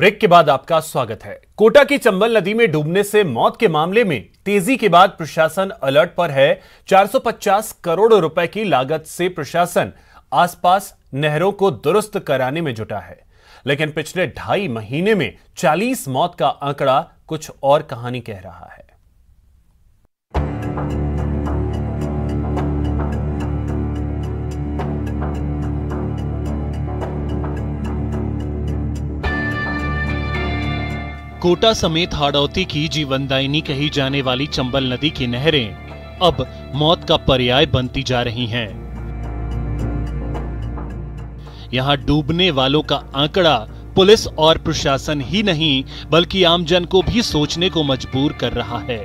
Break के बाद आपका स्वागत है। कोटा की चंबल नदी में डूबने से मौत के मामले में तेजी के बाद प्रशासन अलर्ट पर है। 450 करोड़ रुपए की लागत से प्रशासन आसपास नहरों को दुरुस्त कराने में जुटा है, लेकिन पिछले 2.5 महीने में 40 मौत का आंकड़ा कुछ और कहानी कह रहा है। कोटा समेत हाड़ौती की जीवनदायिनी कही जाने वाली चंबल नदी की नहरें अब मौत का पर्याय बनती जा रही हैं। यहां डूबने वालों का आंकड़ा पुलिस और प्रशासन ही नहीं बल्कि आमजन को भी सोचने को मजबूर कर रहा है।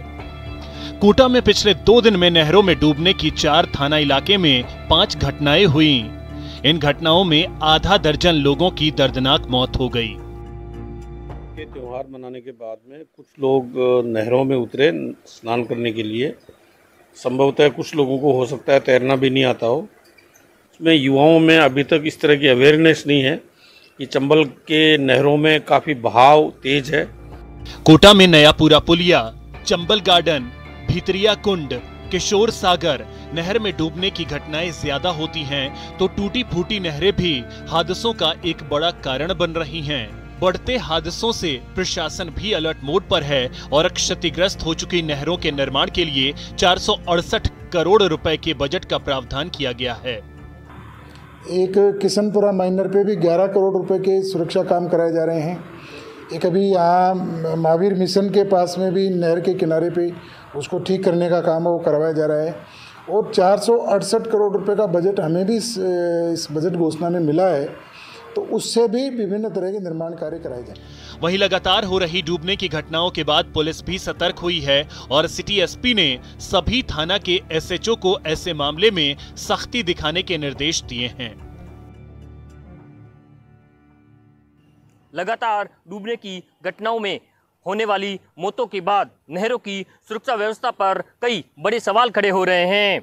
कोटा में पिछले 2 दिन में नहरों में डूबने की 4 थाना इलाके में 5 घटनाएं हुई। इन घटनाओं में आधा दर्जन लोगों की दर्दनाक मौत हो गई। के त्यौहार मनाने के बाद में कुछ लोग नहरों में उतरे स्नान करने के लिए। संभवतः कुछ लोगों को हो सकता है तैरना भी नहीं आता हो। इसमें युवाओं में अभी तक इस तरह की अवेयरनेस नहीं है कि चंबल के नहरों में काफ़ी बहाव तेज है। कोटा में नयापुरा पुलिया, चंबल गार्डन, भीतरिया कुंड, किशोर सागर नहर में डूबने की घटनाएं ज्यादा होती हैं तो टूटी फूटी नहरें भी हादसों का एक बड़ा कारण बन रही हैं। बढ़ते हादसों से प्रशासन भी अलर्ट मोड पर है और क्षतिग्रस्त हो चुकी नहरों के निर्माण के लिए 468 करोड़ रुपए के बजट का प्रावधान किया गया है। एक किशनपुरा माइनर पे भी 11 करोड़ रुपए के सुरक्षा काम कराए जा रहे हैं। एक अभी यहाँ महावीर मिशन के पास में भी नहर के किनारे पे उसको ठीक करने का काम है, वो करवाया जा रहा है। और 468 करोड़ रुपए का बजट हमें भी इस बजट घोषणा में मिला है, तो उससे भी विभिन्न तरह के निर्माण कार्य कराए जाए। वहीं लगातार हो रही डूबने की घटनाओं के बाद पुलिस भी सतर्क हुई है और सिटी एसपी ने सभी थाना के एसएचओ को ऐसे मामले में सख्ती दिखाने के निर्देश दिए हैं। लगातार डूबने की घटनाओं में होने वाली मौतों के बाद नहरों की सुरक्षा व्यवस्था पर कई बड़े सवाल खड़े हो रहे हैं।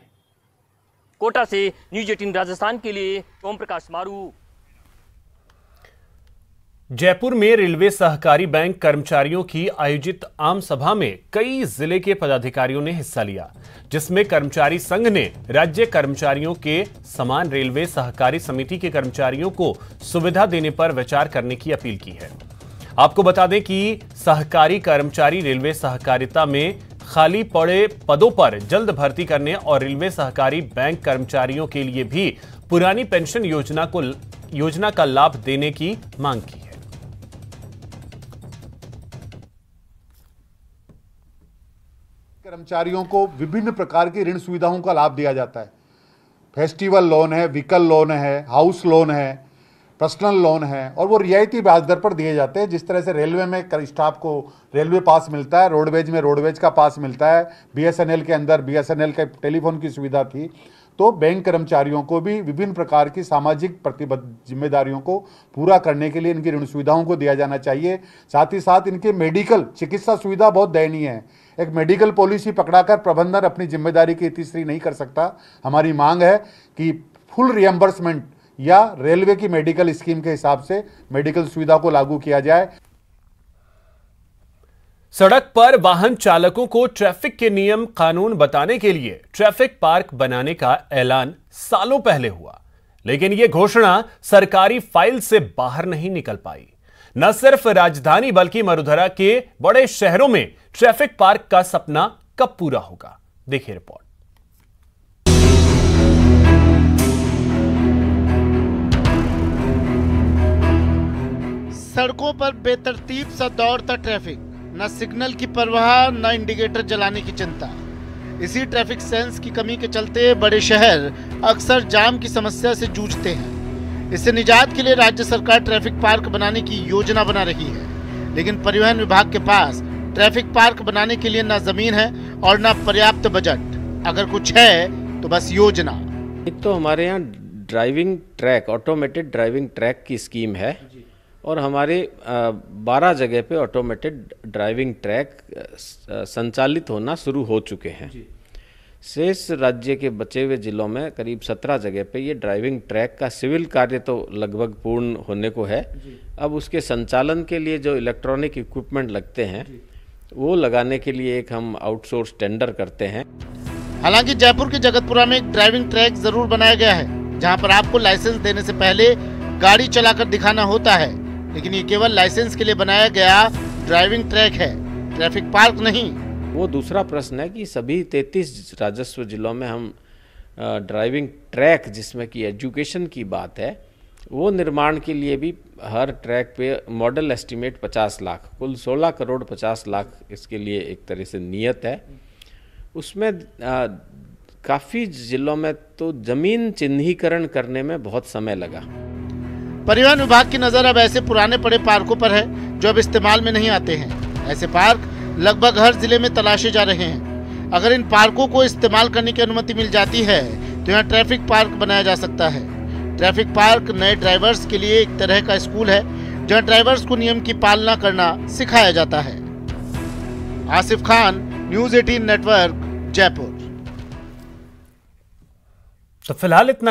कोटा से न्यूज़ 18 राजस्थान के लिए ओम प्रकाश मारू। जयपुर में रेलवे सहकारी बैंक कर्मचारियों की आयोजित आम सभा में कई जिले के पदाधिकारियों ने हिस्सा लिया, जिसमें कर्मचारी संघ ने राज्य कर्मचारियों के समान रेलवे सहकारी समिति के कर्मचारियों को सुविधा देने पर विचार करने की अपील की है। आपको बता दें कि सहकारी कर्मचारी रेलवे सहकारिता में खाली पड़े पदों पर जल्द भर्ती करने और रेलवे सहकारी बैंक कर्मचारियों के लिए भी पुरानी पेंशन योजना का लाभ देने की मांग की है। कर्मचारियों को विभिन्न प्रकार की ऋण सुविधाओं का लाभ दिया जाता है। फेस्टिवल लोन है, व्हीकल लोन है, हाउस लोन है, पर्सनल लोन है, और वो रियायती ब्याज दर पर दिए जाते हैं। जिस तरह से रेलवे में स्टाफ को रेलवे पास मिलता है, रोडवेज में रोडवेज का पास मिलता है, बीएसएनएल के अंदर बीएसएनएल के टेलीफोन की सुविधा थी, तो बैंक कर्मचारियों को भी विभिन्न प्रकार की सामाजिक प्रतिबद्ध जिम्मेदारियों को पूरा करने के लिए इनकी ऋण सुविधाओं को दिया जाना चाहिए। साथ ही साथ इनके मेडिकल चिकित्सा सुविधा बहुत दयनीय है। एक मेडिकल पॉलिसी पकड़ाकर प्रबंधन अपनी जिम्मेदारी की तीसरी नहीं कर सकता। हमारी मांग है कि फुल रिएम्बर्समेंट या रेलवे की मेडिकल स्कीम के हिसाब से मेडिकल सुविधा को लागू किया जाए। सड़क पर वाहन चालकों को ट्रैफिक के नियम कानून बताने के लिए ट्रैफिक पार्क बनाने का ऐलान सालों पहले हुआ, लेकिन यह घोषणा सरकारी फाइल से बाहर नहीं निकल पाई। न सिर्फ राजधानी बल्कि मरुधरा के बड़े शहरों में ट्रैफिक पार्क का सपना कब पूरा होगा, देखिए रिपोर्ट। सड़कों पर बेतरतीब सा दौड़ता ट्रैफिक, न सिग्नल की परवाह न इंडिकेटर जलाने की चिंता। इसी ट्रैफिक सेंस की कमी के चलते बड़े शहर अक्सर जाम की समस्या से जूझते हैं। इससे निजात के लिए राज्य सरकार ट्रैफिक पार्क बनाने की योजना बना रही है, लेकिन परिवहन विभाग के पास ट्रैफिक पार्क बनाने के लिए न जमीन है और न पर्याप्त बजट। अगर कुछ है तो बस योजना। एक तो हमारे यहाँ driving track, automated driving track की स्कीम है और हमारे 12 जगह पे ऑटोमेटेड ड्राइविंग ट्रैक संचालित होना शुरू हो चुके हैं। शेष राज्य के बचे हुए जिलों में करीब 17 जगह पे ये ड्राइविंग ट्रैक का सिविल कार्य तो लगभग पूर्ण होने को है। अब उसके संचालन के लिए जो इलेक्ट्रॉनिक इक्विपमेंट लगते हैं वो लगाने के लिए एक हम आउटसोर्स टेंडर करते हैं। हालांकि जयपुर के जगतपुरा में एक ड्राइविंग ट्रैक जरूर बनाया गया है, जहां पर आपको लाइसेंस देने से पहले गाड़ी चलाकर दिखाना होता है, लेकिन ये केवल लाइसेंस के लिए बनाया गया ड्राइविंग ट्रैक है, ट्रैफिक पार्क नहीं। वो दूसरा प्रश्न है कि सभी 33 राजस्व जिलों में हम ड्राइविंग ट्रैक, जिसमें कि एजुकेशन की बात है, वो निर्माण के लिए भी हर ट्रैक पे मॉडल एस्टिमेट 50 लाख, कुल 16 करोड़ 50 लाख इसके लिए एक तरह से नियत है। उसमें काफ़ी जिलों में तो जमीन चिन्हीकरण करने में बहुत समय लगा। परिवहन विभाग की नज़र अब ऐसे पुराने पड़े पार्कों पर है जो अब इस्तेमाल में नहीं आते हैं। ऐसे पार्क लगभग हर जिले में तलाशे जा रहे हैं। अगर इन पार्कों को इस्तेमाल करने की अनुमति मिल जाती है तो यहाँ ट्रैफिक पार्क बनाया जा सकता है। ट्रैफिक पार्क नए ड्राइवर्स के लिए एक तरह का स्कूल है, जहाँ ड्राइवर्स को नियम की पालना करना सिखाया जाता है। Asif Khan, news 18 network, Jaipur. तो फिलहाल इतना ही।